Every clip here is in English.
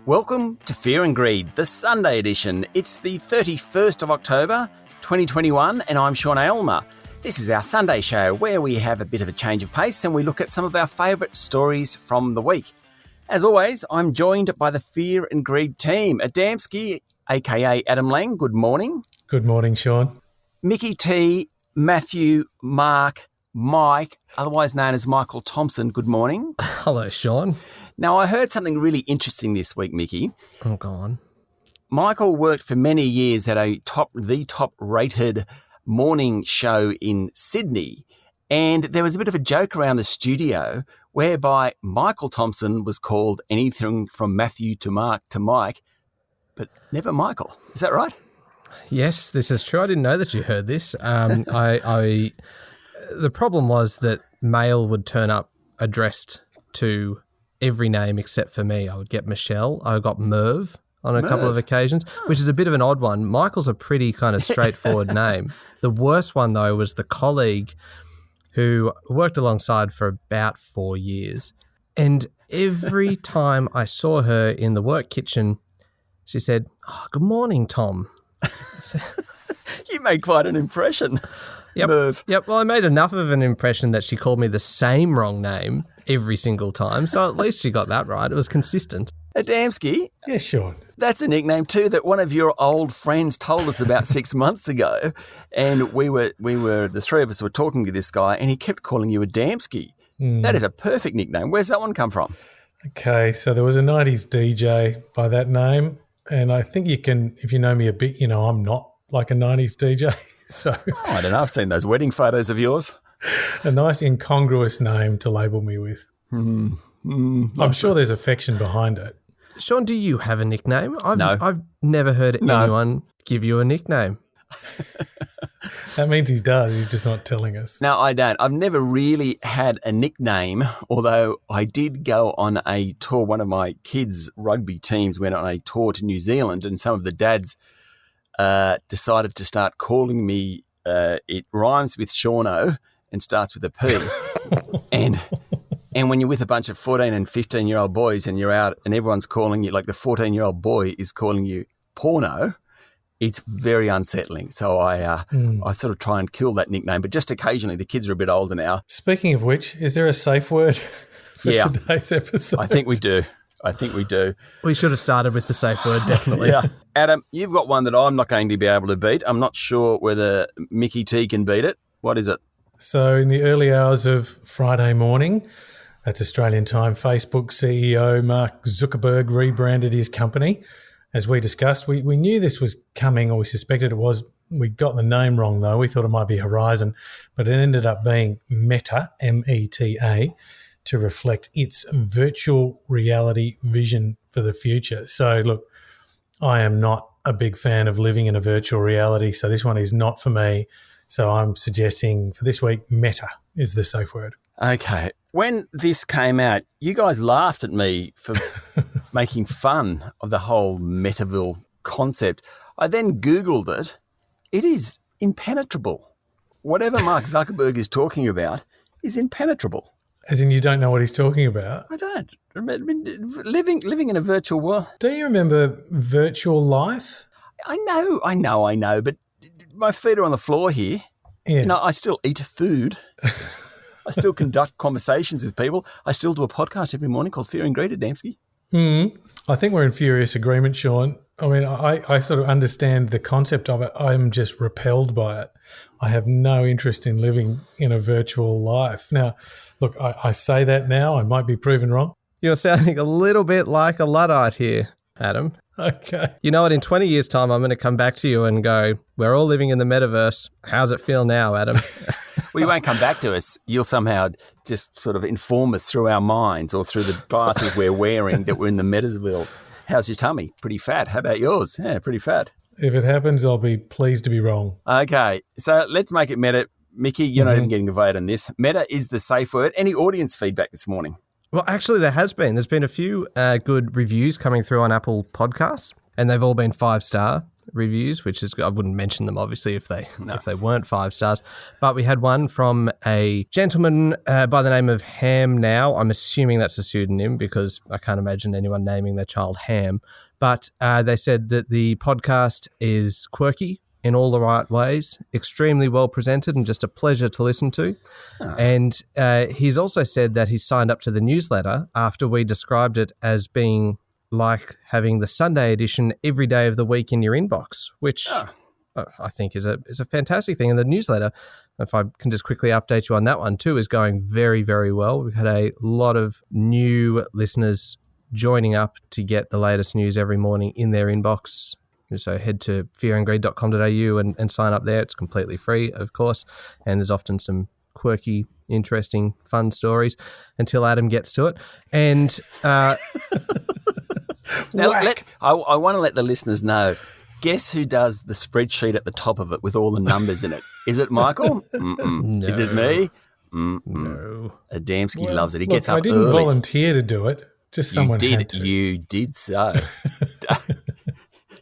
Welcome to Fear and Greed, the Sunday edition. It's the 31st of October, 2021, and I'm Sean Aylmer. This is our Sunday show where we have a bit of a change of pace and we look at some of our favourite stories from the week. As always, I'm joined by the Fear and Greed team. Adamski, aka Adam Lang, good morning. Good morning, Sean. Mickey T, Matthew, Mark, Mike, otherwise known as Michael Thompson, good morning. Hello, Sean. Now, I heard something really interesting this week, Mickey. Oh, go on. Michael worked for many years at the top-rated morning show in Sydney, and there was a bit of a joke around the studio whereby Michael Thompson was called anything from Matthew to Mark to Mike, but never Michael. Is that right? Yes, this is true. I didn't know that you heard this. The problem was that mail would turn up addressed to every name except for me. I would get Michelle. I got Merv on a couple of occasions, which is a bit of an odd one. Michael's a pretty kind of straightforward name. The worst one, though, was the colleague who worked alongside for about 4 years. And every time I saw her in the work kitchen, she said, "Oh, good morning, Tom." You made quite an impression. Yep. Merv. Yep. Well, I made enough of an impression that she called me the same wrong name every single time. So at least she got that right. It was consistent. Adamski. Yes, Sean. That's a nickname too that one of your old friends told us about 6 months ago. And we were the three of us were talking to this guy and he kept calling you Adamski. That is a perfect nickname. Where's that one come from? Okay, so there was a 90s DJ by that name, and I think you can, if you know me a bit, you know I'm not like a 90s DJ. So I don't know. I've seen those wedding photos of yours. A nice incongruous name to label me with. I'm sure there's affection behind it. Sean, do you have a nickname? No. I've never heard anyone give you a nickname. That means he does. He's just not telling us. No, I don't. I've never really had a nickname, although I did go on a tour. One of my kids' rugby teams went on a tour to New Zealand, and some of the dads decided to start calling me, it rhymes with Shauno and starts with a P. And when you're with a bunch of 14 and 15-year-old boys and you're out and everyone's calling you, like the 14-year-old boy is calling you porno, it's very unsettling. So I sort of try and kill that nickname, but just occasionally. The kids are a bit older now. Speaking of which, is there a safe word for today's episode? I think we do. We should have started with the safe word, definitely. Yeah. Adam, you've got one that I'm not going to be able to beat. I'm not sure whether Mickey T can beat it. What is it? So in the early hours of Friday morning, that's Australian time, Facebook CEO Mark Zuckerberg rebranded his company. As we discussed, we knew this was coming, or we suspected it was. We got the name wrong, though. We thought it might be Horizon, but it ended up being Meta, M-E-T-A, to reflect its virtual reality vision for the future. So, look, I am not a big fan of living in a virtual reality, so this one is not for me. So I'm suggesting for this week, Meta is the safe word. Okay. When this came out, you guys laughed at me for making fun of the whole Metaville concept. I then Googled it. It is impenetrable. Whatever Mark Zuckerberg is talking about is impenetrable. As in you don't know what he's talking about? I don't. I mean, living in a virtual world. Do you remember Virtual Life? I know, but my feet are on the floor here. Yeah. You know, I still eat food. I still conduct conversations with people. I still do a podcast every morning called Fear and Greed, Adamski. I think we're in furious agreement, Sean. I mean, I sort of understand the concept of it. I'm just repelled by it. I have no interest in living in a virtual life. Now, look, I say that now. I might be proven wrong. You're sounding a little bit like a Luddite here, Adam. Okay. You know what? In 20 years' time, I'm going to come back to you and go, we're all living in the metaverse. How's it feel now, Adam? Well, you won't come back to us. You'll somehow just sort of inform us through our minds or through the glasses we're wearing that we're in the metaverse. How's your tummy? Pretty fat. How about yours? Yeah, pretty fat. If it happens, I'll be pleased to be wrong. Okay. So let's make it meta. Mickey, you're not even getting a vote on this. Meta is the safe word. Any audience feedback this morning? Well, actually, there has been. There's been a few good reviews coming through on Apple Podcasts, and they've all been 5-star. reviews, which is, I wouldn't mention them obviously if they weren't 5 stars. But we had one from a gentleman by the name of Ham Now. I'm assuming that's a pseudonym because I can't imagine anyone naming their child Ham. But they said that the podcast is quirky in all the right ways, extremely well presented and just a pleasure to listen to. Oh. And he's also said that he signed up to the newsletter after we described it as being like having the Sunday edition every day of the week in your inbox, which I think is a fantastic thing. And the newsletter, if I can just quickly update you on that one too, is going very, very well. We've had a lot of new listeners joining up to get the latest news every morning in their inbox. So head to fearandgreed.com.au and sign up there. It's completely free, of course, and there's often some quirky, interesting, fun stories until Adam gets to it. And now, I want to let the listeners know, guess who does the spreadsheet at the top of it with all the numbers in it? Is it Michael? No. Is it me? No. Adamski loves it. He gets up I didn't early. volunteer to do it. Just someone had to. You did so.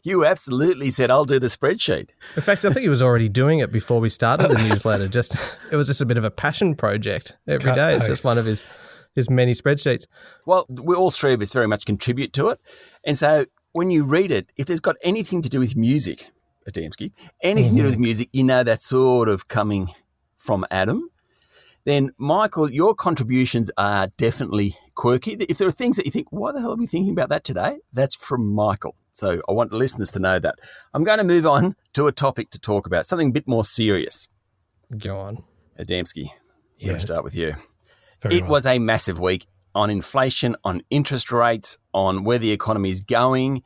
You absolutely said, I'll do the spreadsheet. In fact, I think he was already doing it before we started the newsletter. It was just a bit of a passion project every day. It's just one of his many spreadsheets. Well, we all three of us very much contribute to it. And so when you read it, if there's got anything to do with music, Adamski, anything to do with music, you know that's sort of coming from Adam. Then, Michael, your contributions are definitely quirky. If there are things that you think, why the hell are we thinking about that today? That's from Michael. So I want the listeners to know that. I'm going to move on to a topic to talk about, something a bit more serious. Go on. Adamski, I'm going to start with you. It was a massive week on inflation, on interest rates, on where the economy is going.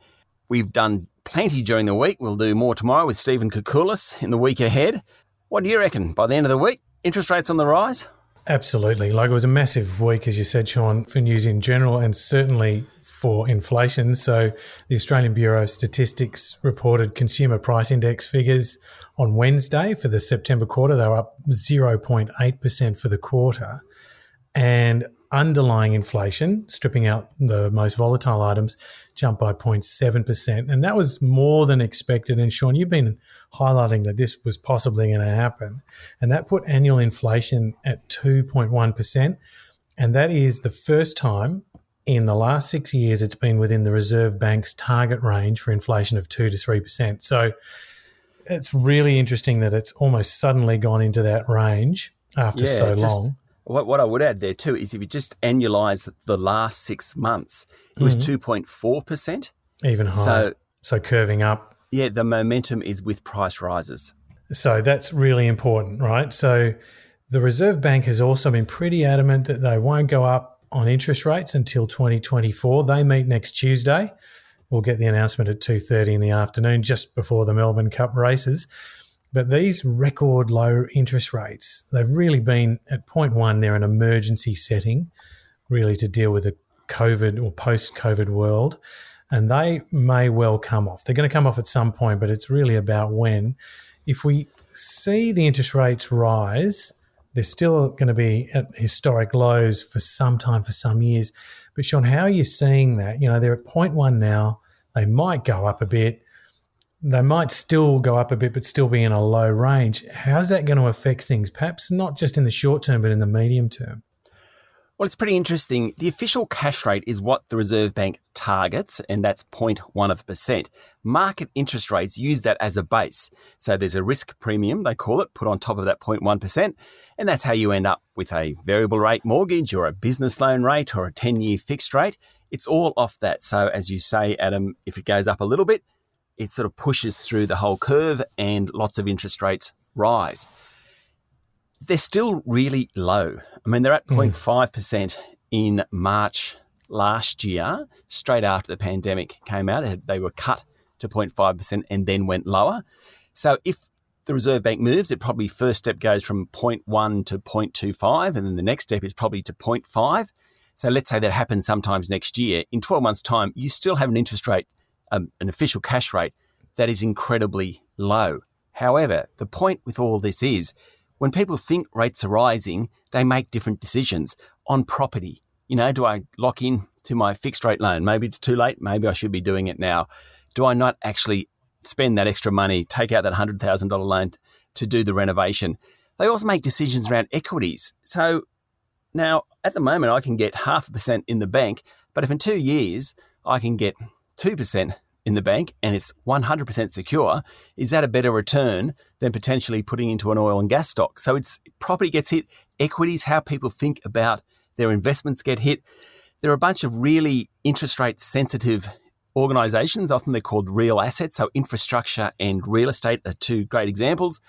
We've done plenty during the week. We'll do more tomorrow with Stephen Koukoulas in the week ahead. What do you reckon? By the end of the week, interest rates on the rise? Absolutely. It was a massive week, as you said, Sean, for news in general and certainly for inflation. So the Australian Bureau of Statistics reported consumer price index figures on Wednesday for the September quarter. They were up 0.8% for the quarter. And underlying inflation, stripping out the most volatile items, jumped by 0.7%. And that was more than expected. And Sean, you've been highlighting that this was possibly going to happen. And that put annual inflation at 2.1%. And that is the first time in the last 6 years it's been within the Reserve Bank's target range for inflation of 2 to 3%. So it's really interesting that it's almost suddenly gone into that range after so long. What I would add there too is if you just annualise the last 6 months, it was 2.4%. Even higher. So curving up. Yeah, the momentum is with price rises. So that's really important, right? So the Reserve Bank has also been pretty adamant that they won't go up on interest rates until 2024. They meet next Tuesday. We'll get the announcement at 2:30 in the afternoon, just before the Melbourne Cup races. But these record low interest rates, they've really been at 0.1. They're an emergency setting, really to deal with the COVID or post-COVID world. And they may well come off. They're going to come off at some point, but it's really about when. If we see the interest rates rise, they're still going to be at historic lows for some time, for some years. But Sean, how are you seeing that? They're at 0.1 now. They might go up a bit. They might still go up a bit, but still be in a low range. How's that going to affect things? Perhaps not just in the short term, but in the medium term. Well, it's pretty interesting. The official cash rate is what the Reserve Bank targets, and that's 0.1%. Market interest rates use that as a base. So there's a risk premium, they call it, put on top of that 0.1%, and that's how you end up with a variable rate mortgage or a business loan rate or a 10-year fixed rate. It's all off that. So as you say, Adam, if it goes up a little bit, it sort of pushes through the whole curve and lots of interest rates rise. They're still really low. I mean, they're at 0.5% in March last year, straight after the pandemic came out. They were cut to 0.5% and then went lower. So if the Reserve Bank moves, it probably first step goes from 0.1 to 0.25, and then the next step is probably to 0.5. So let's say that happens sometimes next year. In 12 months' time, you still have an interest rate, an official cash rate, that is incredibly low. However, the point with all this is, when people think rates are rising, they make different decisions on property. Do I lock in to my fixed rate loan? Maybe it's too late. Maybe I should be doing it now. Do I not actually spend that extra money, take out that $100,000 loan to do the renovation. They also make decisions around equities. So now, at the moment, I can get 0.5% in the bank, but if in 2 years I can get 2% in the bank and it's 100% secure, is that a better return than potentially putting into an oil and gas stock? So it's property gets hit, equities, how people think about their investments get hit. There are a bunch of really interest rate sensitive organisations, often they're called real assets. So infrastructure and real estate are two great examples.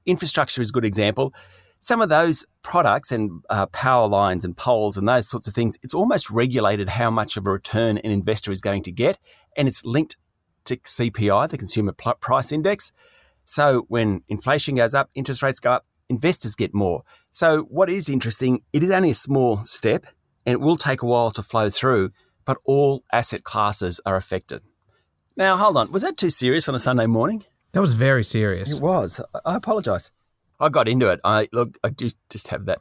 Infrastructure is a good example. Some of those products and power lines and poles and those sorts of things, it's almost regulated how much of a return an investor is going to get, and it's linked to CPI, the Consumer Price Index. So when inflation goes up, interest rates go up, investors get more. So what is interesting, it is only a small step and it will take a while to flow through, but all asset classes are affected. Now, hold on. Was that too serious on a Sunday morning? That was very serious. It was. I apologise. I got into it. I just have that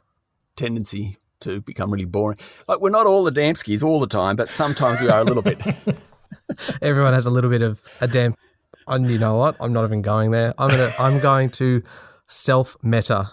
tendency to become really boring. Like, we're not all the Damskis all the time, but sometimes we are a little bit. Everyone has a little bit of a damn. And you know what? I'm not even going there. I'm going to self-meta.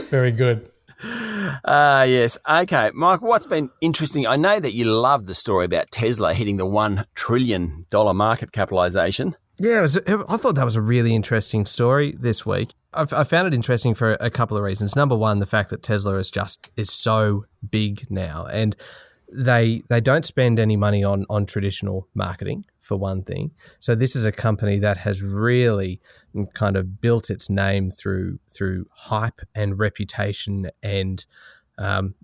Very good. Yes. Okay, Michael, what's been interesting? I know that you love the story about Tesla hitting the $1 trillion market capitalisation. Yeah, I thought that was a really interesting story this week. I found it interesting for a couple of reasons. Number one, the fact that Tesla is so big now, and they don't spend any money on traditional marketing, for one thing. So this is a company that has really kind of built its name through hype and reputation, and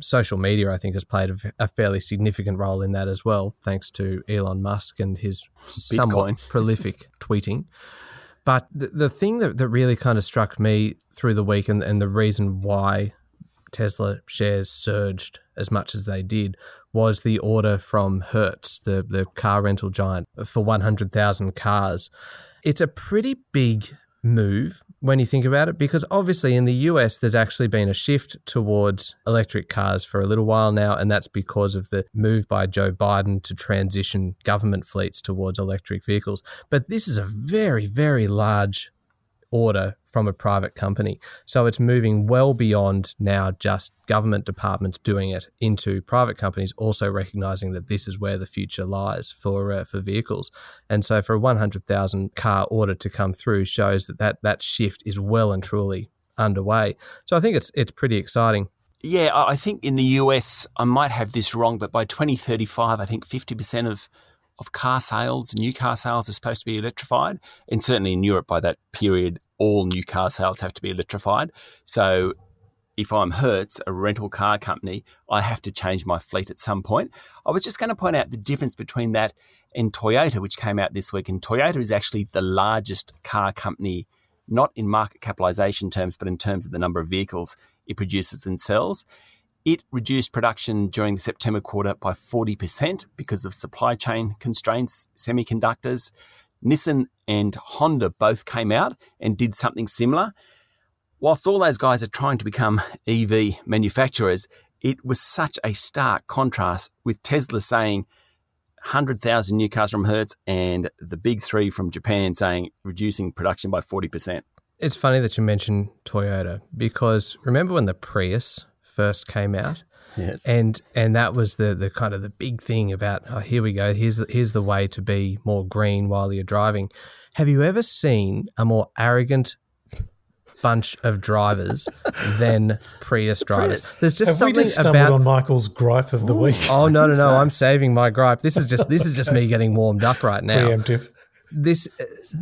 social media, I think, has played a fairly significant role in that as well, thanks to Elon Musk and his somewhat prolific tweeting. But the thing that really kind of struck me through the week, and the reason why Tesla shares surged as much as they did, was the order from Hertz, the car rental giant, for 100,000 cars. It's a pretty big move when you think about it, because obviously in the US there's actually been a shift towards electric cars for a little while now, and that's because of the move by Joe Biden to transition government fleets towards electric vehicles. But this is a very, very large order from a private company. So it's moving well beyond now just government departments doing it into private companies also recognizing that this is where the future lies for vehicles. And so for a 100,000 car order to come through shows that shift is well and truly underway. So I think it's pretty exciting. Yeah, I think in the US, I might have this wrong, but by 2035, I think 50% of car sales, new car sales, are supposed to be electrified. And certainly in Europe, by that period, all new car sales have to be electrified. So if I'm Hertz, a rental car company, I have to change my fleet at some point. I was just going to point out the difference between that and Toyota, which came out this week. And Toyota is actually the largest car company, not in market capitalization terms, but in terms of the number of vehicles it produces and sells. It reduced production during the September quarter by 40% because of supply chain constraints, semiconductors. Nissan and Honda both came out and did something similar. Whilst all those guys are trying to become EV manufacturers, it was such a stark contrast with Tesla saying 100,000 new cars from Hertz and the big three from Japan saying reducing production by 40%. It's funny that you mentioned Toyota, because remember when the Prius first came out? Yes. And that was the kind of the big thing about, oh, here we go, here's the way to be more green while you're driving. Have you ever seen a more arrogant bunch of drivers than Prius drivers? There's just Have we just stumbled on Michael's gripe of the week? Oh, no, I'm saving my gripe. This is just me getting warmed up right now. Preemptive.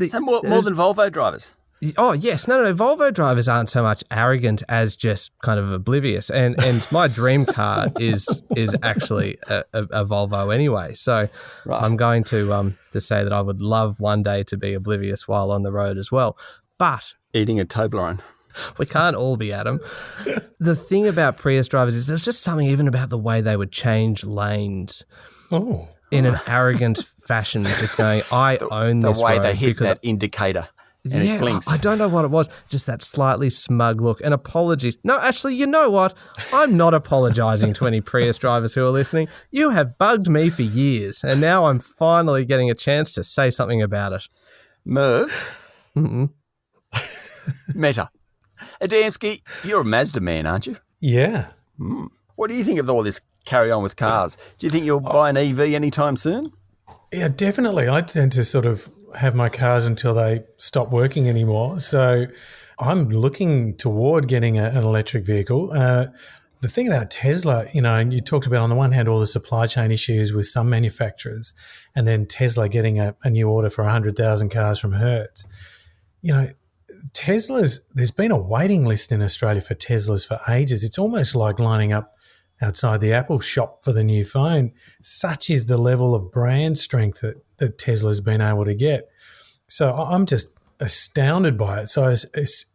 So more than Volvo drivers? Oh, yes. No. Volvo drivers aren't so much arrogant as just kind of oblivious. And my dream car is actually a Volvo anyway. So right. I'm going to say that I would love one day to be oblivious while on the road as well. But eating a Toblerone. We can't all be Adam. The thing about Prius drivers is there's just something even about the way they would change lanes in an arrogant fashion, just going, I own this road. The way they hit that indicator. And it blinks. I don't know what it was. Just that slightly smug look. And apologies. No, actually, you know what? I'm not apologising to any Prius drivers who are listening. You have bugged me for years, and now I'm finally getting a chance to say something about it. Merv? Mm-mm. Meta. Adamski, you're a Mazda man, aren't you? Yeah. What do you think of all this carry on with cars? Do you think you'll buy an EV anytime soon? Yeah, definitely. I tend to sort of have my cars until they stop working anymore. So I'm looking toward getting an electric vehicle. The thing about Tesla, and you talked about on the one hand all the supply chain issues with some manufacturers, and then Tesla getting a new order for 100,000 cars from Hertz. There's been a waiting list in Australia for Teslas for ages. It's almost like lining up outside the Apple shop for the new phone. Such is the level of brand strength that Tesla's been able to get. So I'm just astounded by it. So I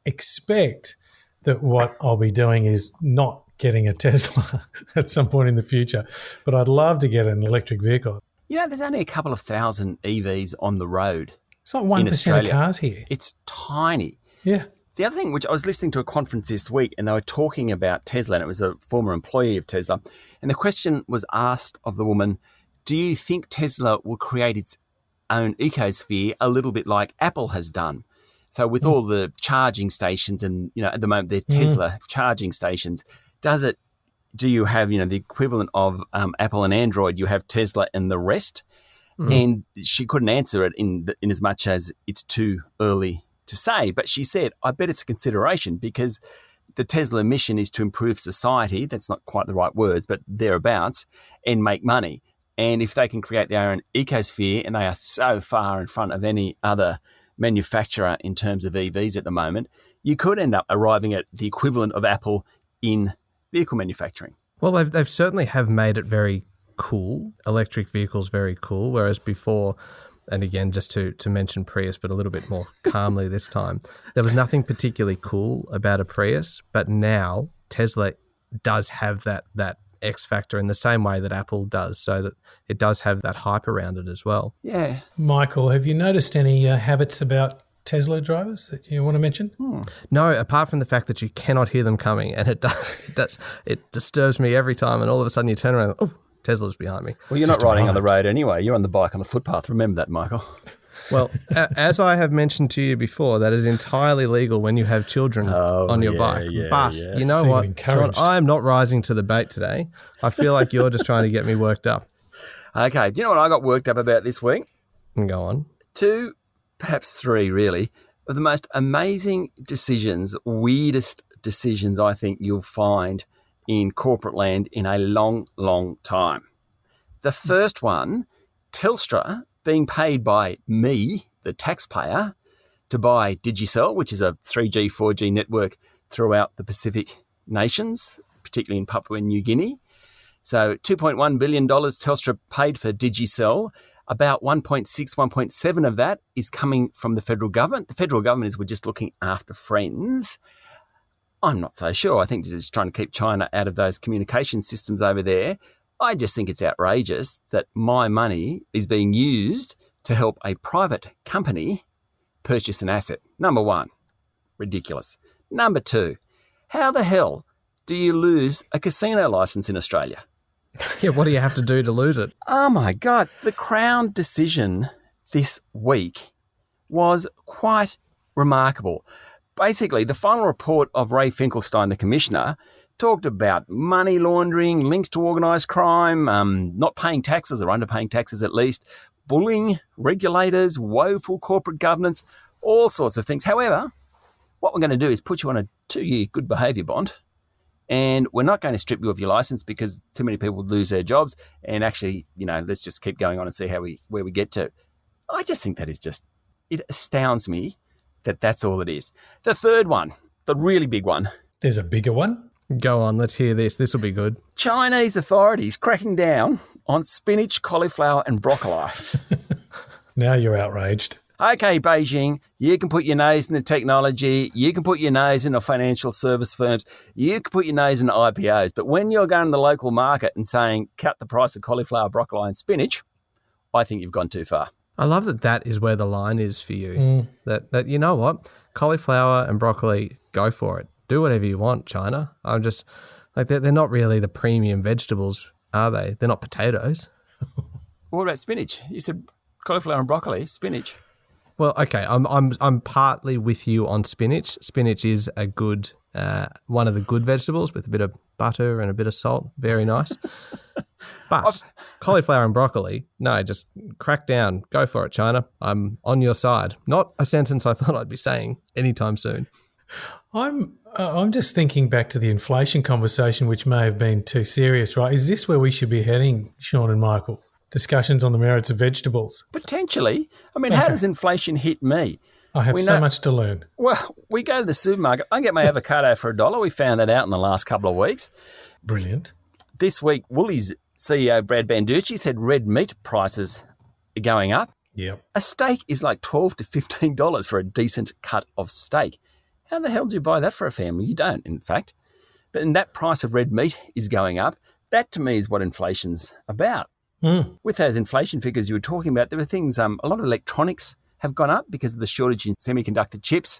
expect that what I'll be doing is not getting a Tesla at some point in the future, but I'd love to get an electric vehicle. There's only a couple of thousand EVs on the road. It's like 1% of cars here. It's tiny. Yeah. The other thing, which I was listening to a conference this week, and they were talking about Tesla, and it was a former employee of Tesla, and the question was asked of the woman, do you think Tesla will create its own ecosphere a little bit like Apple has done? So with all the charging stations and, at the moment they're Tesla charging stations, do you have, the equivalent of Apple and Android, you have Tesla and the rest? And she couldn't answer it in as much as it's too early to say. But she said, I bet it's a consideration because the Tesla mission is to improve society. That's not quite the right words, but thereabouts, and make money. And if they can create their own ecosphere, and they are so far in front of any other manufacturer in terms of EVs at the moment, you could end up arriving at the equivalent of Apple in vehicle manufacturing. Well, they've certainly have made it very cool. Electric vehicles very cool, whereas before, and again, just to mention Prius, but a little bit more calmly this time, there was nothing particularly cool about a Prius, but now Tesla does have that X factor in the same way that Apple does, so that it does have that hype around it as well. Yeah. Michael, have you noticed any habits about Tesla drivers that you want to mention? No, apart from the fact that you cannot hear them coming, and it disturbs me every time, and all of a sudden you turn around, oh, Tesla's behind me. Well, you're not riding on the road anyway. You're on the bike on the footpath. Remember that, Michael. Well, as I have mentioned to you before, that is entirely legal when you have children on your bike. But you know what, Sean, I am not rising to the bait today. I feel like you're just trying to get me worked up. Okay, do you know what I got worked up about this week? Go on. 2, perhaps 3 really, of the most amazing decisions, weirdest decisions I think you'll find in corporate land in a long, long time. The first one, Telstra being paid by me, the taxpayer, to buy Digicel, which is a 3G, 4G network throughout the Pacific nations, particularly in Papua New Guinea. So $2.1 billion Telstra paid for Digicel. About 1.6, 1.7 of that is coming from the federal government. The federal government is we're just looking after friends. I'm not so sure. I think they're just trying to keep China out of those communication systems over there. I just think it's outrageous that my money is being used to help a private company purchase an asset. Number 1, ridiculous. Number 2, how the hell do you lose a casino license in Australia? Yeah, what do you have to do to lose it? Oh my God, the Crown decision this week was quite remarkable. Basically, the final report of Ray Finkelstein, the Commissioner, talked about money laundering, links to organised crime, not paying taxes or underpaying taxes at least, bullying regulators, woeful corporate governance, all sorts of things. However, what we're going to do is put you on a 2-year good behaviour bond, and we're not going to strip you of your licence because too many people would lose their jobs, and actually, let's just keep going on and see where we get to. I just think that is it astounds me that that's all it is. The third one, the really big one. There's a bigger one? Go on, let's hear this. This will be good. Chinese authorities cracking down on spinach, cauliflower and broccoli. Now you're outraged. Okay, Beijing, you can put your nose in the technology, you can put your nose in the financial service firms, you can put your nose in the IPOs, but when you're going to the local market and saying cut the price of cauliflower, broccoli and spinach, I think you've gone too far. I love that is where the line is for you. That you know what? Cauliflower and broccoli, go for it. Do whatever you want, China. I'm just like they're not really the premium vegetables, are they? They're not potatoes. What about spinach? You said cauliflower and broccoli, spinach. Well, okay, I'm partly with you on spinach. Spinach is a good one of the good vegetables with a bit of butter and a bit of salt. Very nice. But cauliflower and broccoli, no, just crack down. Go for it, China. I'm on your side. Not a sentence I thought I'd be saying anytime soon. I'm just thinking back to the inflation conversation, which may have been too serious, right? Is this where we should be heading, Sean and Michael? Discussions on the merits of vegetables. Potentially. I mean, how does inflation hit me? I have so much to learn. Well, we go to the supermarket. I get my avocado for $1. We found that out in the last couple of weeks. Brilliant. This week, Woolies CEO Brad Banducci said red meat prices are going up. Yep. A steak is like $12 to $15 for a decent cut of steak. How the hell do you buy that for a family? You don't, in fact. But then that price of red meat is going up. That, to me, is what inflation's about. With those inflation figures you were talking about, there were things, a lot of electronics have gone up because of the shortage in semiconductor chips.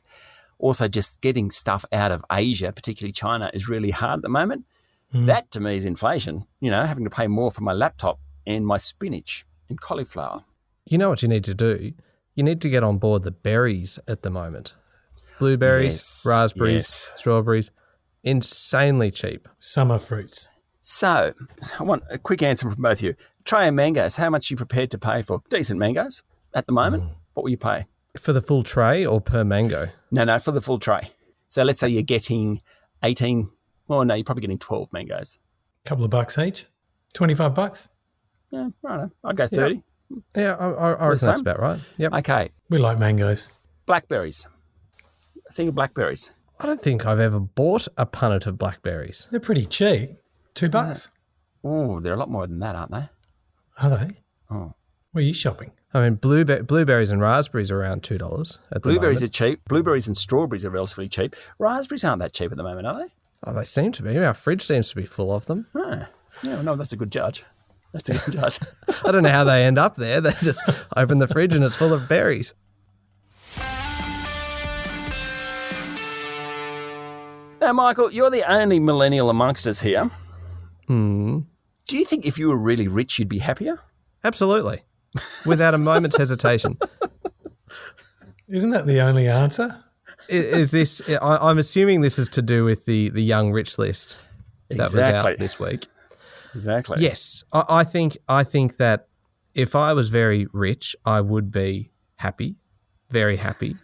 Also, just getting stuff out of Asia, particularly China, is really hard at the moment. That, to me, is inflation, having to pay more for my laptop and my spinach and cauliflower. You know what you need to do? You need to get on board the berries at the moment. Blueberries, raspberries, strawberries, insanely cheap. Summer fruits. So, I want a quick answer from both of you. Tray of mangoes, how much are you prepared to pay for decent mangoes at the moment? What will you pay? For the full tray or per mango? No, for the full tray. So let's say you're getting 18, well, no, you're probably getting 12 mangoes. Couple of bucks each? $25? Yeah, right. I'd go 30. Yeah, I reckon that's about right. Yep. Okay. We like mangoes. Blackberries. Think of blackberries. I don't think I've ever bought a punnet of blackberries. They're pretty cheap. $2. Oh, they're a lot more than that, aren't they? Are they? Oh. Where are you shopping? I mean, blueberries and raspberries are around $2 at the moment. Blueberries are cheap. Blueberries and strawberries are relatively cheap. Raspberries aren't that cheap at the moment, are they? Oh, they seem to be. Our fridge seems to be full of them. Oh. Yeah, no, that's a good judge. That's a good judge. I don't know how they end up there. They just open the fridge and it's full of berries. Now, Michael, you're the only millennial amongst us here. Do you think if you were really rich, you'd be happier? Absolutely. Without a moment's hesitation. Isn't that the only answer? Is this? I'm assuming this is to do with the young rich list that was out this week. Exactly. Yes, I think that if I was very rich, I would be happy, very happy,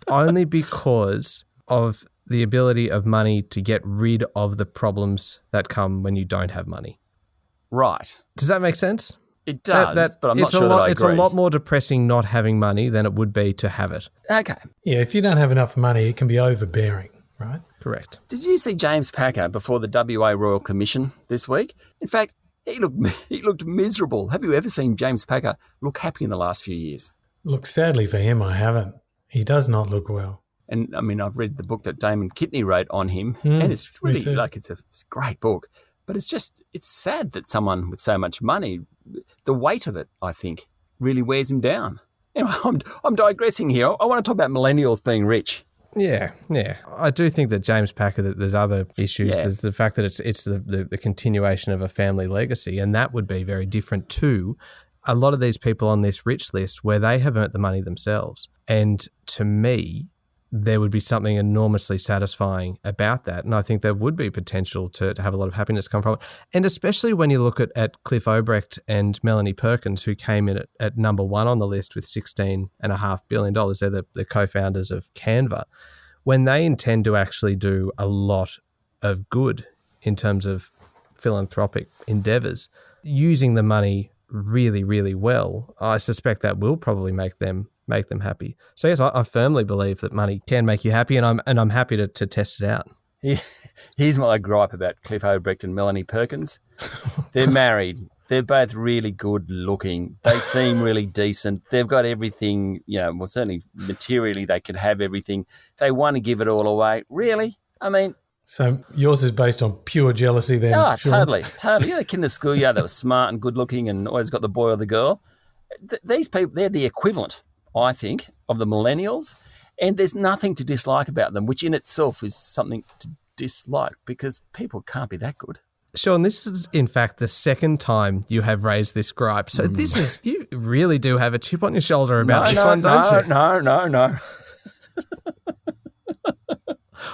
only because of the ability of money to get rid of the problems that come when you don't have money. Right. Does that make sense? It does, but I'm not sure that I agree. It's a lot more depressing not having money than it would be to have it. Okay. Yeah, if you don't have enough money, it can be overbearing, right? Correct. Did you see James Packer before the WA Royal Commission this week? In fact, he looked miserable. Have you ever seen James Packer look happy in the last few years? Look, sadly for him, I haven't. He does not look well. And, I mean, I've read the book that Damon Kidney wrote on him, and it's really, it's a great book. But it's sad that someone with so much money, the weight of it, I think, really wears him down. Anyway, I'm digressing here. I want to talk about millennials being rich. Yeah. I do think that James Packer, that there's other issues. Yeah. There's the fact that it's the continuation of a family legacy, and that would be very different to a lot of these people on this rich list where they have earned the money themselves. And to me, there would be something enormously satisfying about that. And I think there would be potential to have a lot of happiness come from it. And especially when you look at Cliff Obrecht and Melanie Perkins, who came in at number one on the list with $16.5 billion. They're the co-founders of Canva. When they intend to actually do a lot of good in terms of philanthropic endeavors, using the money really, really well, I suspect that will probably make them happy. So yes, I firmly believe that money can make you happy, and I'm happy to test it out. Here's my gripe about Cliff Obrecht and Melanie Perkins. They're married. They're both really good looking. They seem really decent. They've got everything, well, certainly materially they could have everything. They want to give it all away. Really? I mean... So yours is based on pure jealousy then? Oh, Sean? Totally. Yeah, the kid in the schoolyard that was smart and good looking and always got the boy or the girl. These people, they're the equivalent, I think, of the millennials, and there's nothing to dislike about them, which in itself is something to dislike because people can't be that good. Sean, this is in fact the second time you have raised this gripe. So you really do have a chip on your shoulder about this one, don't you? No.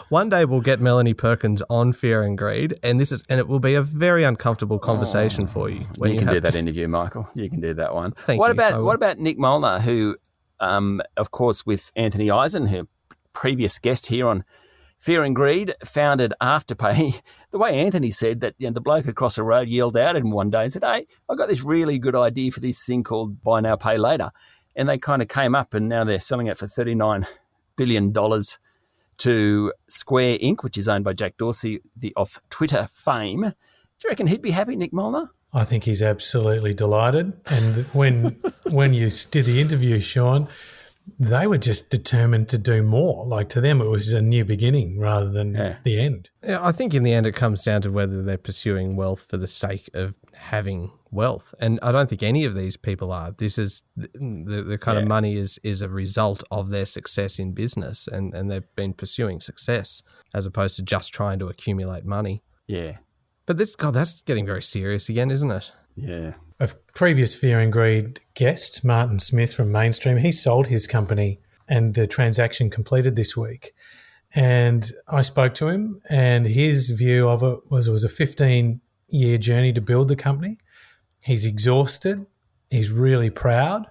One day we'll get Melanie Perkins on Fear and Greed, and it will be a very uncomfortable conversation for you. You can do that interview, Michael. You can do that one. Thank you. What about Nick Molnar, who, of course, with Anthony Eisen, who previous guest here on Fear and Greed, founded Afterpay. The way Anthony said that, the bloke across the road yelled out at him one day and said, "Hey, I got this really good idea for this thing called Buy Now, Pay Later," and they kind of came up, and now they're selling it for $39 billion. To Square Inc., which is owned by Jack Dorsey, of Twitter fame. Do you reckon he'd be happy, Nick Molnar? I think he's absolutely delighted. And when you did the interview, Sean, they were just determined to do more. Like, to them, it was a new beginning rather than the end. Yeah, I think in the end it comes down to whether they're pursuing wealth for the sake of having wealth. And I don't think any of these people are. This is the kind of money is a result of their success in business, and they've been pursuing success as opposed to just trying to accumulate money. Yeah. But that's getting very serious again, isn't it? Yeah. A previous Fear and Greed guest, Martin Smith from Mainstream, he sold his company and the transaction completed this week. And I spoke to him, and his view of it was a 15-year journey to build the company. He's exhausted. He's really proud.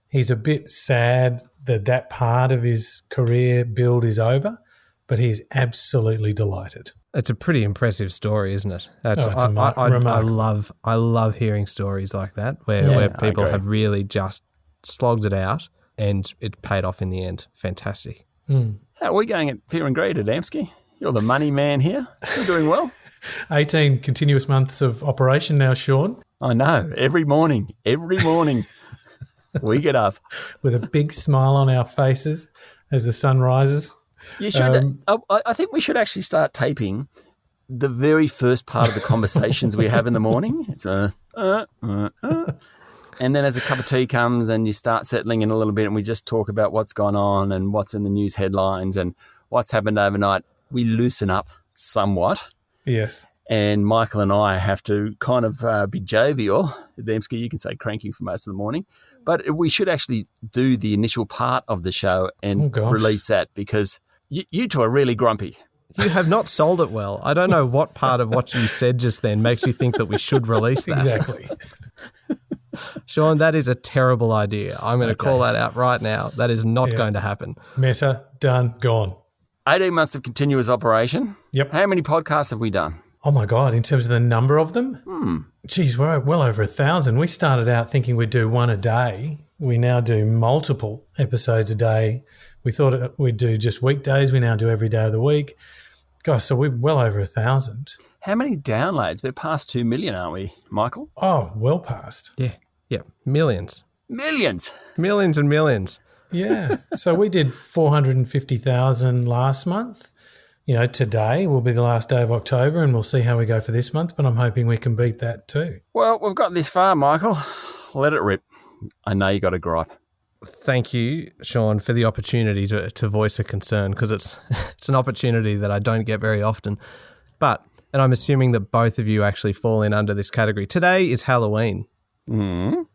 He's a bit sad that part of his career build is over, but he's absolutely delighted. It's a pretty impressive story, isn't it? I love hearing stories like that where people have really just slogged it out and it paid off in the end. Fantastic. How are we going at Fear and Greed, Adamski? You're the money man here. You're doing well. 18 continuous months of operation now, Sean. I know. Every morning we get up with a big smile on our faces as the sun rises. You should. I think we should actually start taping the very first part of the conversations we have in the morning. It's and then as a cup of tea comes and you start settling in a little bit, and we just talk about what's gone on and what's in the news headlines and what's happened overnight. We loosen up somewhat. Yes. And Michael and I have to kind of be jovial. Adamski, you can say cranky for most of the morning. But we should actually do the initial part of the show and release that, because you two are really grumpy. You have not sold it well. I don't know what part of what you said just then makes you think that we should release that. Exactly. Sean, that is a terrible idea. I'm going to call that out right now. That is not going to happen. Meta, done, gone. 18 months of continuous operation. Yep. How many podcasts have we done? Oh, my God, in terms of the number of them? Geez, we're well over 1,000. We started out thinking we'd do one a day. We now do multiple episodes a day. We thought we'd do just weekdays. We now do every day of the week. Gosh, so we're well over 1,000. How many downloads? We're past 2 million, aren't we, Michael? Oh, well past. Yeah. Millions. Millions. Millions and millions. Yeah. So we did 450,000 last month. Today will be the last day of October, and we'll see how we go for this month, but I'm hoping we can beat that too. Well, we've got this far, Michael. Let it rip. I know you got a gripe. Thank you, Sean, for the opportunity to voice a concern, because it's an opportunity that I don't get very often. And I'm assuming that both of you actually fall in under this category. Today is Halloween. Mm.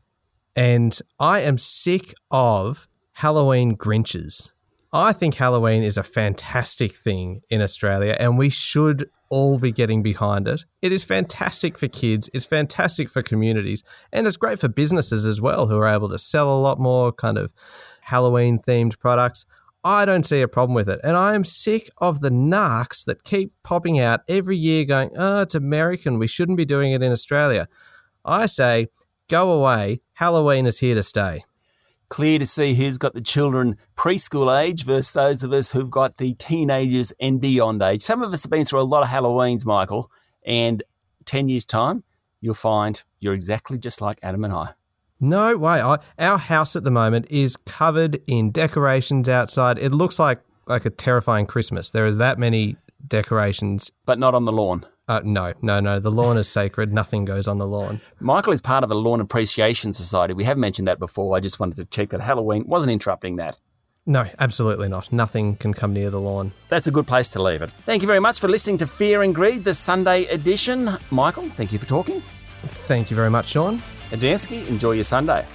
And I am sick of Halloween Grinches. I think Halloween is a fantastic thing in Australia, and we should all be getting behind it. It is fantastic for kids, it's fantastic for communities, and it's great for businesses as well, who are able to sell a lot more kind of Halloween-themed products. I don't see a problem with it, and I am sick of the narcs that keep popping out every year going, it's American, we shouldn't be doing it in Australia. I say, go away, Halloween is here to stay. Clear to see who's got the children preschool age versus those of us who've got the teenagers and beyond age. Some of us have been through a lot of Halloweens, Michael, and 10 years' time, you'll find you're exactly just like Adam and I. No way. Our house at the moment is covered in decorations outside. It looks like a terrifying Christmas. There are that many decorations. But not on the lawn. No. The lawn is sacred. Nothing goes on the lawn. Michael is part of a Lawn Appreciation Society. We have mentioned that before. I just wanted to check that Halloween wasn't interrupting that. No, absolutely not. Nothing can come near the lawn. That's a good place to leave it. Thank you very much for listening to Fear and Greed, the Sunday edition. Michael, thank you for talking. Thank you very much, Sean. Adamski, enjoy your Sunday.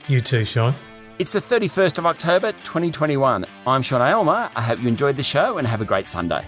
You too, Sean. It's the 31st of October, 2021. I'm Sean Aylmer. I hope you enjoyed the show and have a great Sunday.